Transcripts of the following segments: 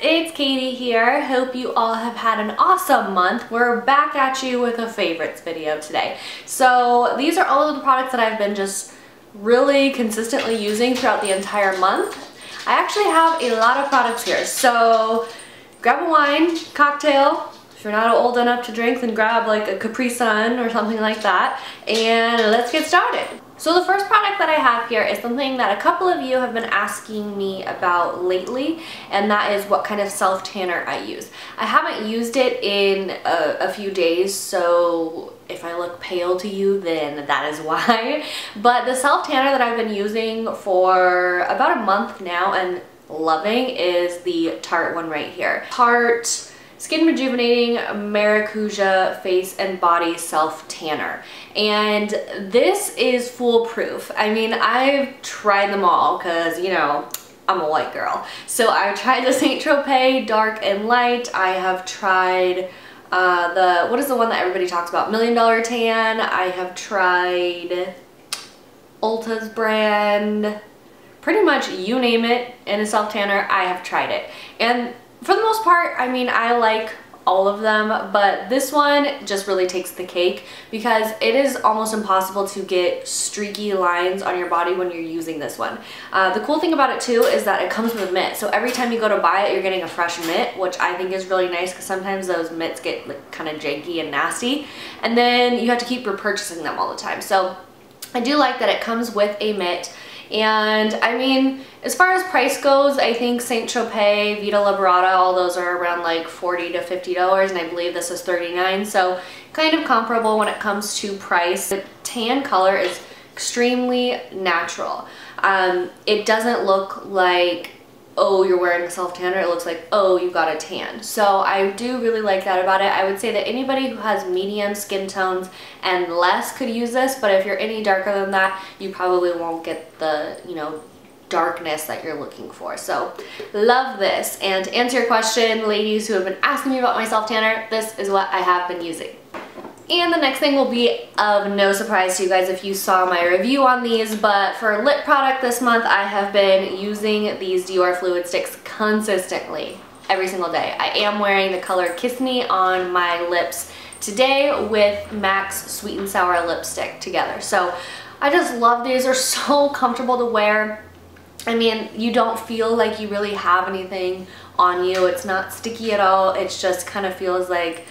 it's Katie here. Hope you all have had an awesome month. We're back at you with a favorites video today. So these are all of the products that I've been just really consistently using throughout the entire month. I actually have a lot of products here. So grab a wine, cocktail. If you're not old enough to drink, then grab like a Capri Sun or something like that. And let's get started. So the first product that I have here is something that a couple of you have been asking me about lately, and that is what kind of self-tanner I use. I haven't used it in a few days, so if I look pale to you, then that is why. But the self-tanner that I've been using for about a month now and loving is the Tarte one right here. Tarte Skin Rejuvenating Maracuja Face and Body Self Tanner. And this is foolproof. I mean, I've tried them all because, you know, I'm a white girl. So I've tried the Saint Tropez Dark and Light. I have tried what is the one that everybody talks about? $1 Million Tan. I have tried Ulta's brand. Pretty much you name it in a self tanner, I have tried it. And for the most part, I mean, I like all of them, but this one just really takes the cake because it is almost impossible to get streaky lines on your body when you're using this one. The cool thing about it too is that it comes with a mitt, so every time you go to buy it, you're getting a fresh mitt, which I think is really nice because sometimes those mitts get like kind of janky and nasty, and then you have to keep repurchasing them all the time. So I do like that it comes with a mitt. And I mean, as far as price goes, I think Saint Tropez, Vita Liberata, all those are around like $40 to $50, and I believe this is $39, so kind of comparable when it comes to price. The tan color is extremely natural. It doesn't look like, oh, you're wearing a self tanner. It looks like, oh, you got a tan. So I do really like that about it. I would say that anybody who has medium skin tones and less could use this, but if you're any darker than that, you probably won't get the, you know, darkness that you're looking for. So love this. And to answer your question, ladies who have been asking me about my self tanner, this is what I have been using. And the next thing will be of no surprise to you guys if you saw my review on these, but for lip product this month, I have been using these Dior Fluid Sticks consistently every single day. I am wearing the color Kiss Me on my lips today with MAC's Sweet and Sour lipstick together. So I just love these. They're so comfortable to wear. I mean, you don't feel like you really have anything on you. It's not sticky at all. It just kind of feels like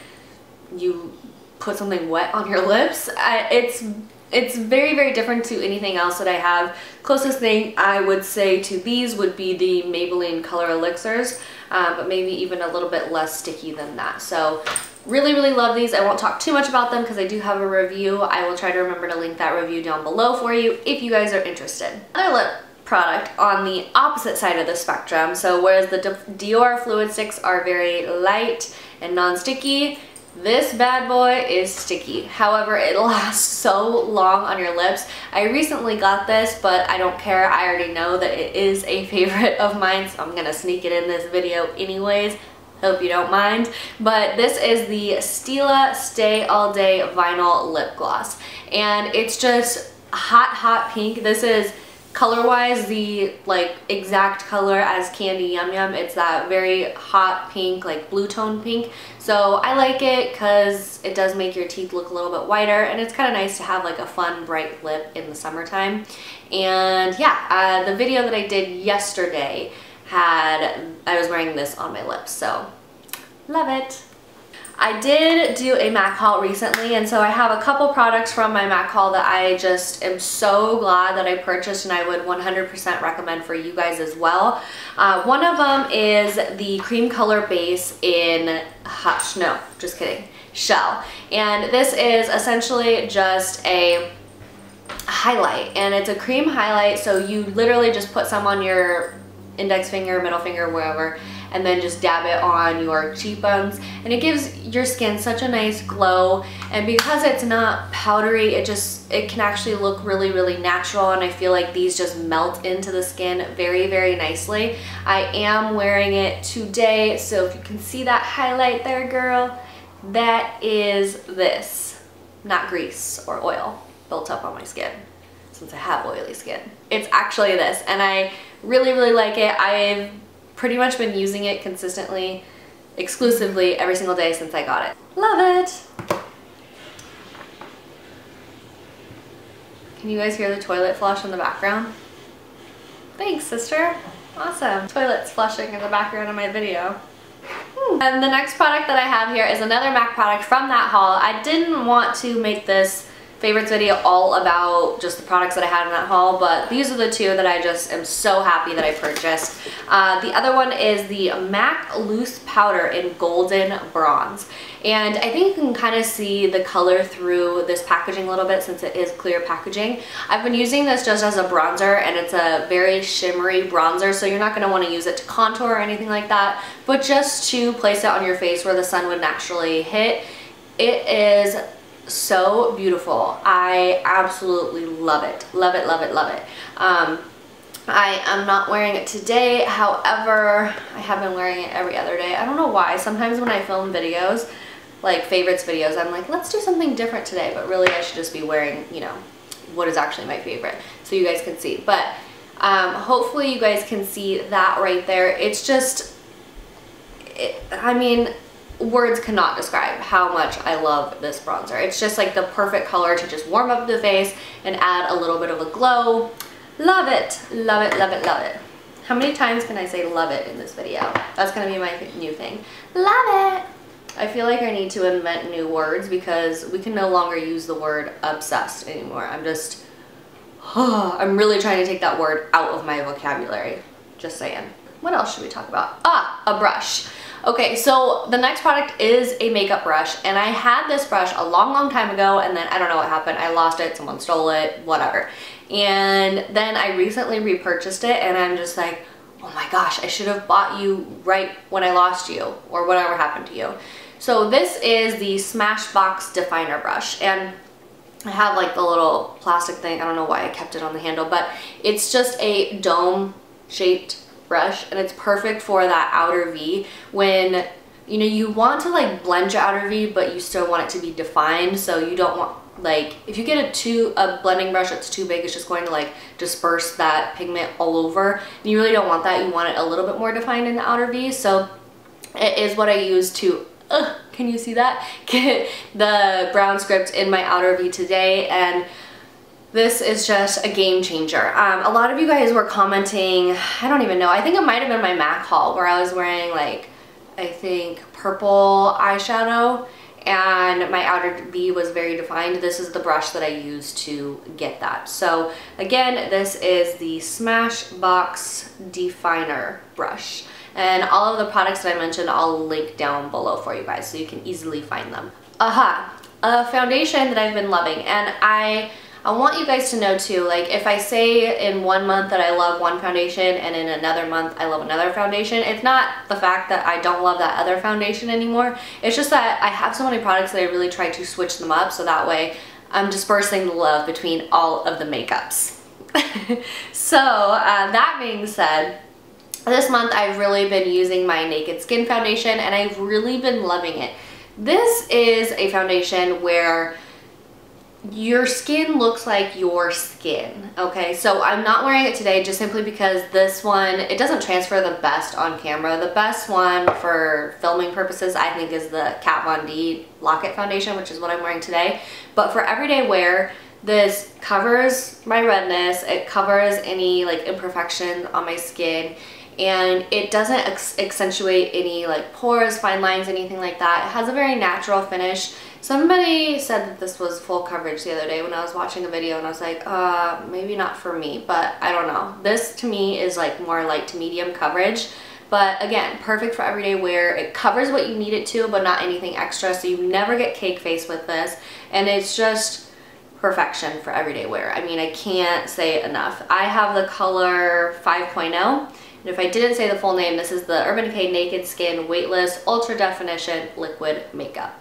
you put something wet on your lips. It's very, very different to anything else that I have. Closest thing I would say to these would be the Maybelline Color Elixirs, but maybe even a little bit less sticky than that. So really, really love these. I won't talk too much about them because I do have a review. I will try to remember to link that review down below for you if you guys are interested. Another lip product on the opposite side of the spectrum. So whereas the Dior Fluid Sticks are very light and non-sticky, this bad boy is sticky. However, it lasts so long on your lips. I recently got this, but I don't care. I already know that it is a favorite of mine, so I'm gonna sneak it in this video anyways. Hope you don't mind. But this is the Stila Stay All Day Vinyl Lip Gloss. And it's just hot, hot pink. This is color-wise the like exact color as Candy Yum Yum. It's that very hot pink, like blue tone pink. So I like it because it does make your teeth look a little bit whiter, and it's kind of nice to have like a fun bright lip in the summertime. And yeah, the video that I did yesterday I was wearing this on my lips, so love it. I did do a MAC haul recently, and so I have a couple products from my MAC haul that I just am so glad that I purchased, and I would 100% recommend for you guys as well. One of them is the cream color base in Hush, no, just kidding, Shell. And this is essentially just a highlight, and it's a cream highlight, so you literally just put some on your index finger, middle finger, wherever, and then just dab it on your cheekbones, and it gives your skin such a nice glow. And because it's not powdery, it can actually look really, really natural, and I feel like these just melt into the skin very, very nicely. I am wearing it today, so if you can see that highlight there, girl, that is this, not grease or oil built up on my skin, since I have oily skin. It's actually this, and I really, really like it. I've pretty much been using it consistently, exclusively every single day since I got it. Love it! Can you guys hear the toilet flush in the background? Thanks, sister. Awesome. Toilets flushing in the background of my video. And the next product that I have here is another MAC product from that haul. I didn't want to make this favorites video all about just the products that I had in that haul, but these are the two that I just am so happy that I purchased. The other one is the MAC Loose Powder in Golden Bronze. And I think you can kind of see the color through this packaging a little bit since it is clear packaging. I've been using this just as a bronzer, and it's a very shimmery bronzer, so you're not going to want to use it to contour or anything like that, but just to place it on your face where the sun would naturally hit. It is so beautiful. I absolutely love it. Love it, love it, love it. I am not wearing it today, however, I have been wearing it every other day. I don't know why. Sometimes when I film videos, like favorites videos, I'm like, let's do something different today, but really I should just be wearing, you know, what is actually my favorite, so you guys can see. But hopefully you guys can see that right there. It's just, I mean, words cannot describe how much I love this bronzer. It's just like the perfect color to just warm up the face and add a little bit of a glow. Love it, love it, love it, love it. How many times can I say love it in this video? That's gonna be my new thing. Love it. I feel like I need to invent new words because we can no longer use the word obsessed anymore. I'm really trying to take that word out of my vocabulary. Just saying. What else should we talk about? A brush. Okay, so the next product is a makeup brush, and I had this brush a long time ago, and then I don't know what happened. I lost it, someone stole it, whatever. And then I recently repurchased it, and I'm just like, oh my gosh, I should have bought you right when I lost you, or whatever happened to you. So this is the Smashbox Definer brush, and I have like the little plastic thing. I don't know why I kept it on the handle, but it's just a dome shaped brush, and it's perfect for that outer V when, you know, you want to like blend your outer V, but you still want it to be defined. So you don't want, like, if you get a blending brush that's too big, it's just going to like disperse that pigment all over, and you really don't want that. You want it a little bit more defined in the outer V. So it is what I use to can you see that? Get the brown script in my outer V today, and this is just a game changer. A lot of you guys were commenting, I don't even know, I think it might have been my MAC haul where I was wearing like, I think purple eyeshadow, and my outer V was very defined. This is the brush that I used to get that. So again, this is the Smashbox Definer brush. And all of the products that I mentioned, I'll link down below for you guys so you can easily find them. A foundation that I've been loving, and I want you guys to know too, like if I say in 1 month that I love one foundation and in another month I love another foundation, it's not the fact that I don't love that other foundation anymore. It's just that I have so many products that I really try to switch them up so that way I'm dispersing the love between all of the makeups. So that being said, this month I've really been using my Naked Skin foundation, and I've really been loving it. This is a foundation where your skin looks like your skin, okay? So I'm not wearing it today just simply because this one, it doesn't transfer the best on camera. The best one for filming purposes, I think, is the Kat Von D Lock-It foundation, which is what I'm wearing today. But for everyday wear, this covers my redness, it covers any like imperfection on my skin, and it doesn't accentuate any like pores, fine lines, anything like that. It has a very natural finish. Somebody said that this was full coverage the other day when I was watching a video, and I was like, maybe not for me, but I don't know. This to me is like more light to medium coverage, but again, perfect for everyday wear. It covers what you need it to, but not anything extra, so you never get cake face with this, and it's just perfection for everyday wear. I mean, I can't say it enough. I have the color 5.0, and if I didn't say the full name, this is the Urban Decay Naked Skin Weightless Ultra Definition Liquid Makeup.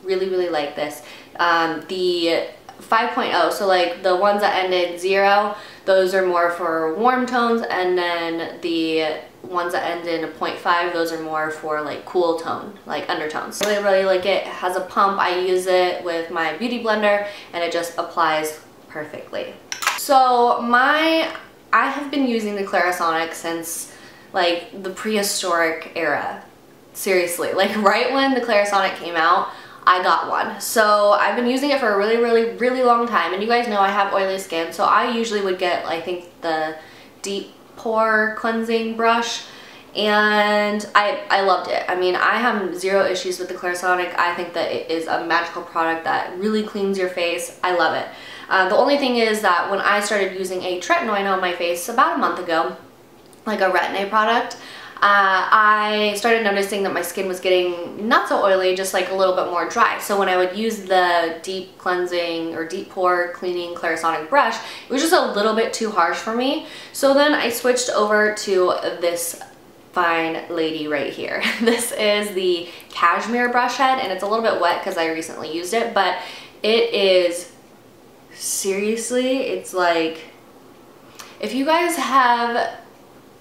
Really, really like this. The 5.0, so like the ones that end in 0, those are more for warm tones, and then the ones that end in 0.5, those are more for like cool tone, like undertones. Really, really like it. It has a pump. I use it with my beauty blender, and it just applies perfectly. So I have been using the Clarisonic since like the prehistoric era. Seriously, like right when the Clarisonic came out, I got one. So I've been using it for a really long time, and you guys know I have oily skin, so I usually would get, I think, the deep pore cleansing brush, and I loved it. I mean, I have zero issues with the Clarisonic. I think that it is a magical product that really cleans your face. I love it. The only thing is that when I started using a tretinoin on my face about a month ago, like a retin-A product, I started noticing that my skin was getting not so oily, just like a little bit more dry. So when I would use the deep cleansing or deep pore cleaning Clarisonic brush, it was just a little bit too harsh for me. So then I switched over to this fine lady right here. This is the cashmere brush head, and it's a little bit wet because I recently used it, but it is, seriously, it's like, if you guys have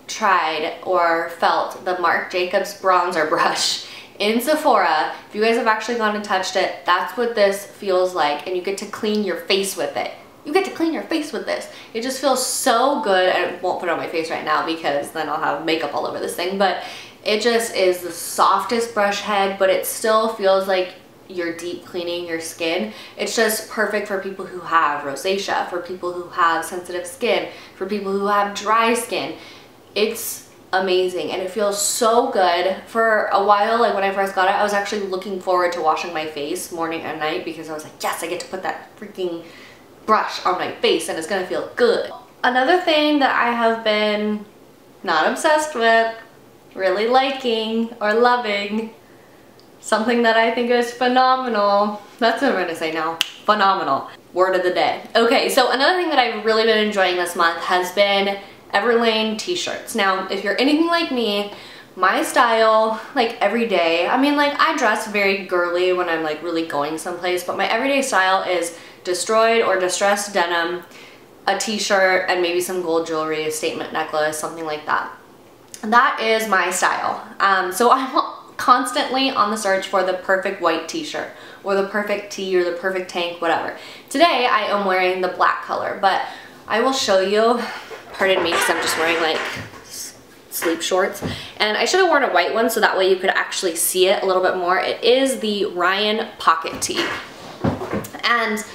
tried or felt the Marc Jacobs bronzer brush in Sephora, if you guys have actually gone and touched it, that's what this feels like, and you get to clean your face with it. You get to clean your face with this. It just feels so good. I won't put it on my face right now because then I'll have makeup all over this thing, but it just is the softest brush head, but it still feels like you're deep cleaning your skin. It's just perfect for people who have rosacea, for people who have sensitive skin, for people who have dry skin. It's amazing, and it feels so good. For a while, like when I first got it, I was actually looking forward to washing my face morning and night because I was like, yes, I get to put that freaking brush on my face and it's gonna feel good. Another thing that I have been not obsessed with, really liking or loving, something that I think is phenomenal. That's what I'm gonna say now. Phenomenal. Word of the day. Okay, so another thing that I've really been enjoying this month has been Everlane t-shirts. Now, if you're anything like me, my style, like every day, I mean, like I dress very girly when I'm like really going someplace, but my everyday style is destroyed or distressed denim, a t-shirt, and maybe some gold jewelry, a statement necklace, something like that. That is my style. So I'm constantly on the search for the perfect white t-shirt or the perfect tee or the perfect tank, whatever. Today I am wearing the black color, but I will show you. Pardon me because I'm just wearing like sleep shorts, and I should have worn a white one so that way you could actually see it a little bit more. It is the Ryan Pocket Tee, and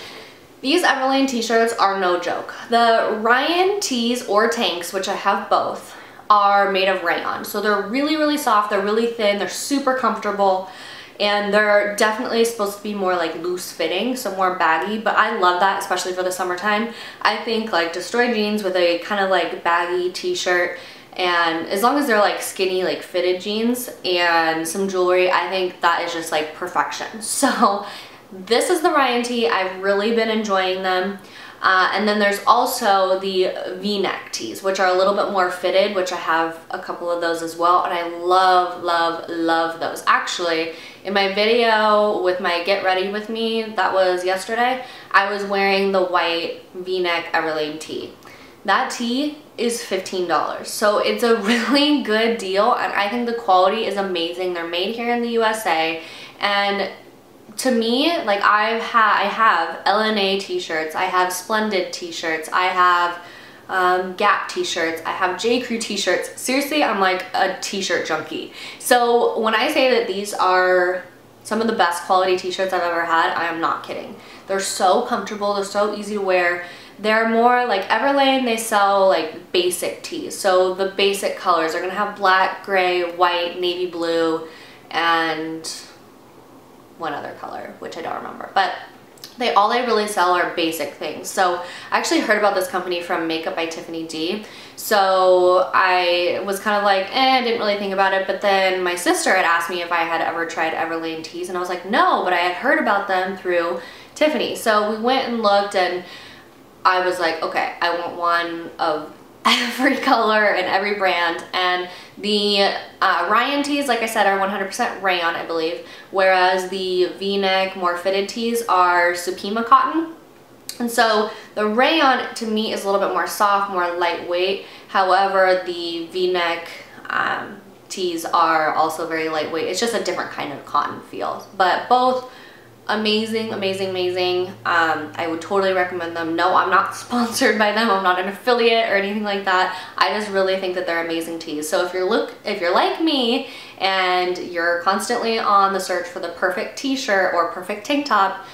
these Everlane t-shirts are no joke. The Ryan tees or tanks, which I have both, are made of rayon, so they're really soft, they're really thin, they're super comfortable, and they're definitely supposed to be more like loose fitting, so more baggy, but I love that, especially for the summertime. I think like destroyed jeans with a kind of like baggy t-shirt, and as long as they're like skinny, like fitted jeans and some jewelry, I think that is just like perfection. So this is the Ryan tee. I've really been enjoying them. And then there's also the V-neck tees, which are a little bit more fitted, which I have a couple of those as well, and I love those. Actually, in my video with my Get Ready With Me, that was yesterday, I was wearing the white V-neck Everlane tee. That tee is $15, so it's a really good deal, and I think the quality is amazing. They're made here in the USA, and to me, like I have LNA t-shirts, I have Splendid t-shirts, I have Gap t-shirts, I have J. Crew t-shirts. Seriously, I'm like a t-shirt junkie. So when I say that these are some of the best quality t-shirts I've ever had, I am not kidding. They're so comfortable, they're so easy to wear. They're more like Everlane, they sell like basic tees. So the basic colors are gonna have black, gray, white, navy blue, and one other color, which I don't remember, but all they really sell are basic things. So I actually heard about this company from Makeup by Tiffany D. So I was kind of like, I didn't really think about it, but then my sister had asked me if I had ever tried Everlane tees, and I was like, no, but I had heard about them through Tiffany. So we went and looked, and I was like, okay, I want one of every color and every brand. And the Ryan tees, like I said, are 100% rayon, I believe, whereas the V-neck, more fitted tees are Supima cotton. And so the rayon to me is a little bit more soft, more lightweight. However, the V-neck tees are also very lightweight. It's just a different kind of cotton feel, but both Amazing, amazing, amazing. I would totally recommend them. No, I'm not sponsored by them. I'm not an affiliate or anything like that. I just really think that they're amazing teas. So if you're like me and you're constantly on the search for the perfect t-shirt or perfect tank top,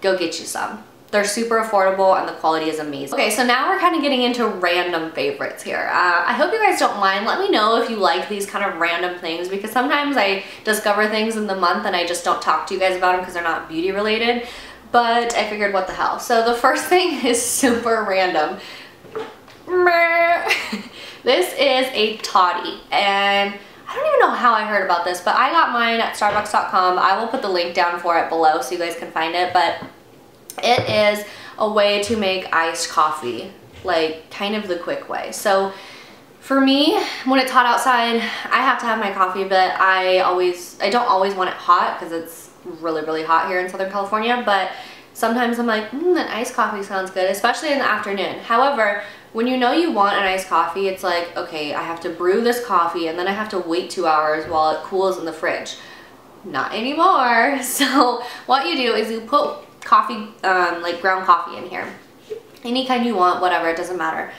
go get you some. They're super affordable and the quality is amazing. Okay, so now we're kind of getting into random favorites here. I hope you guys don't mind. Let me know if you like these kind of random things, because sometimes I discover things in the month and I just don't talk to you guys about them because they're not beauty related. But I figured, what the hell. So the first thing is super random. This is a toddy, and I don't even know how I heard about this, but I got mine at starbucks.com. I will put the link down for it below so you guys can find it, but it is a way to make iced coffee, like kind of the quick way. So for me, when it's hot outside, I have to have my coffee, but I don't always want it hot because it's really, really hot here in Southern California, but sometimes I'm like, an iced coffee sounds good, especially in the afternoon. However, when you know you want an iced coffee, it's like, okay, I have to brew this coffee and then I have to wait 2 hours while it cools in the fridge. Not anymore. So what you do is you put coffee, like ground coffee in here. Any kind you want, whatever, it doesn't matter.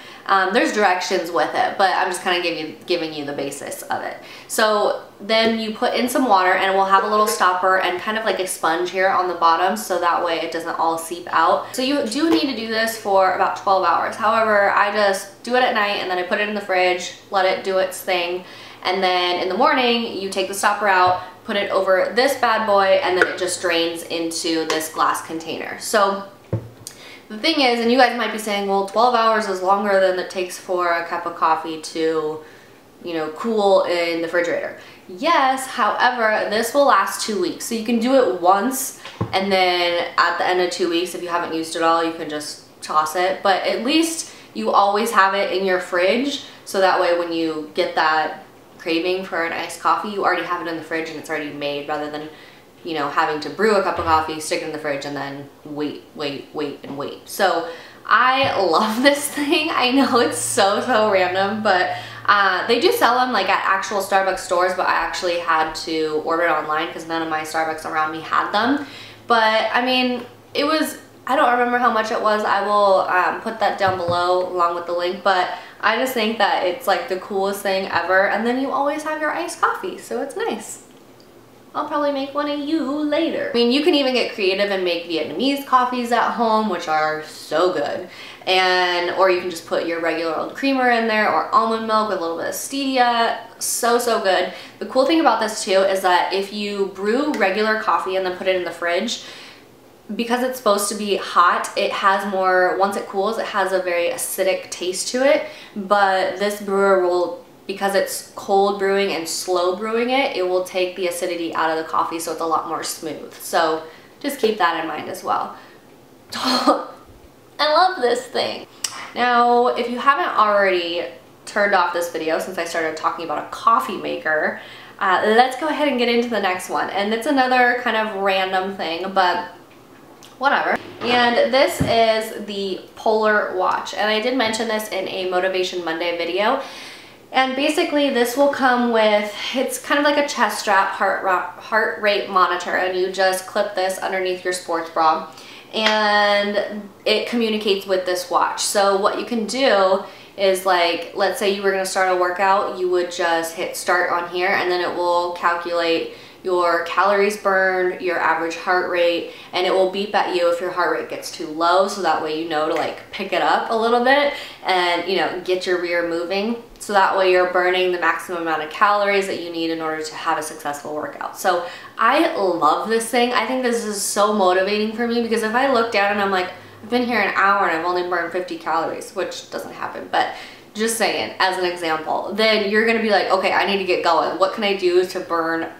There's directions with it, but I'm just kind of giving you the basis of it. So then you put in some water and it will have a little stopper and kind of like a sponge here on the bottom, so that way it doesn't all seep out. So you do need to do this for about 12 hours. However, I just do it at night and then I put it in the fridge, let it do its thing. And then in the morning, you take the stopper out, put it over this bad boy, and then it just drains into this glass container. So the thing is, and you guys might be saying, well, 12 hours is longer than it takes for a cup of coffee to, you know, cool in the refrigerator. Yes, however, this will last 2 weeks. So you can do it once, and then at the end of 2 weeks, if you haven't used it all, you can just toss it. But at least you always have it in your fridge, so that way when you get that craving for an iced coffee, you already have it in the fridge and it's already made, rather than, you know, having to brew a cup of coffee, stick it in the fridge, and then wait. So I love this thing. I know it's so random, but they do sell them like at actual Starbucks stores, but I actually had to order it online because none of my Starbucks around me had them. But I mean, it was, I don't remember how much it was. I will put that down below along with the link, but I just think that it's like the coolest thing ever, and then you always have your iced coffee, so it's nice. I'll probably make one of you later. I mean, you can even get creative and make Vietnamese coffees at home, which are so good. Or you can just put your regular old creamer in there, or almond milk with a little bit of stevia. So good. The cool thing about this too is that if you brew regular coffee and then put it in the fridge, because it's supposed to be hot, it has more, once it cools, it has a very acidic taste to it. But this brewer will, because it's cold brewing and slow brewing it, it will take the acidity out of the coffee, so it's a lot more smooth. So just keep that in mind as well. I love this thing. Now, if you haven't already turned off this video since I started talking about a coffee maker, let's go ahead and get into the next one. And it's another kind of random thing, but whatever. And this is the Polar watch, and I did mention this in a Motivation Monday video. And basically this will come with, it's kind of like a chest strap heart rate monitor, and you just clip this underneath your sports bra and it communicates with this watch. So what you can do is, like, let's say you were going to start a workout, you would just hit start on here, and then it will calculate your calories burned, your average heart rate, and it will beep at you if your heart rate gets too low, so that way you know to like pick it up a little bit and, you know, get your rear moving, so that way you're burning the maximum amount of calories that you need in order to have a successful workout. So I love this thing. I think this is so motivating for me, because if I look down and I'm like, I've been here an hour and I've only burned 50 calories, which doesn't happen, but just saying as an example, then you're gonna be like, okay, I need to get going. What can I do to burn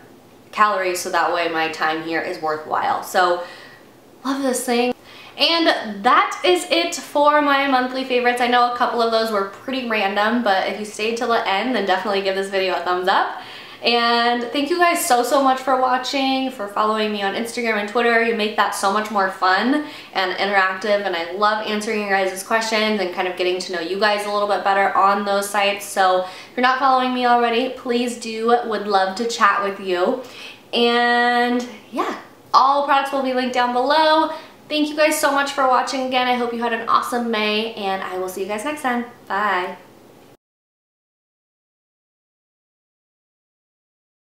calories so that way my time here is worthwhile? So love this thing. And that is it for my monthly favorites. I know a couple of those were pretty random, but if you stayed till the end, then definitely give this video a thumbs up. And thank you guys so much for watching, for following me on Instagram and Twitter. You make that so much more fun and interactive, and I love answering your guys' questions and kind of getting to know you guys a little bit better on those sites. So if you're not following me already, please do. Would love to chat with you. And yeah, All products will be linked down below. Thank you guys so much for watching again. I hope you had an awesome May, and I will see you guys next time. Bye.